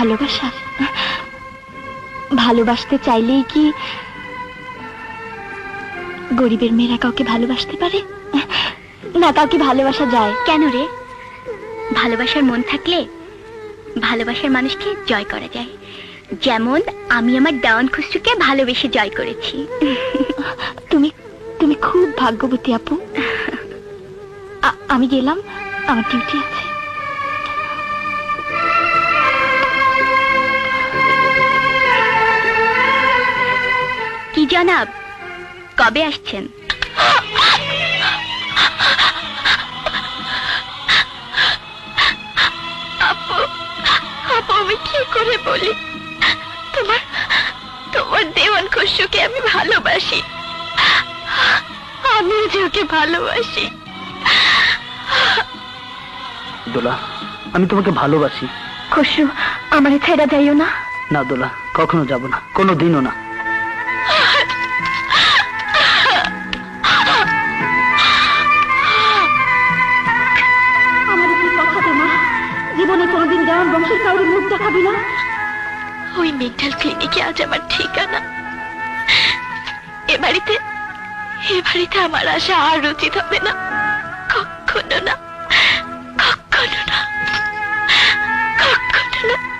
ভালোবাসা? ভালোবাসতে চাইলেই কি গরিবের মেয়েরা কাউকে ভালোবাসতে পারে? না, কাউকে ভালোবাসা যায় কেন রে? ভালোবাসার মন থাকলে ভালোবাসার মানুষকে জয় করা যায়। যেমন আমি আমার দেওয়ান খুসরুকে ভালোবেসে জয় করেছি। তুমি তুমি খুব ভাগ্যবতী আপু। আমি গেলাম, আমার ডিউটি আছে। কি জনাব, কবে আসছেন? আপু, আপু আমি কি করে বলি, তোমার তোমার দেওয়ান খুসরুকে আমি ভালোবাসি। আমি যে ওকে ভালোবাসি। দোলা, আমি তোমাকে ভালোবাসি। খুশরু, আমারে ছেড়ে যাইও না। না দোলা, কখনো যাব না, কোনো দিনও না। আমার কি কথা দে মা, জীবনে কোনোদিন দেওয়ান বংশের কাউরে মুখ দেখাবি না। ওই মেন্টাল ক্লিনিকে আজ আমার ঠিকানা। এ বাড়িতে আমার আশা আর উচিত হবে না, কখনো না, কখনো না, কখনো না।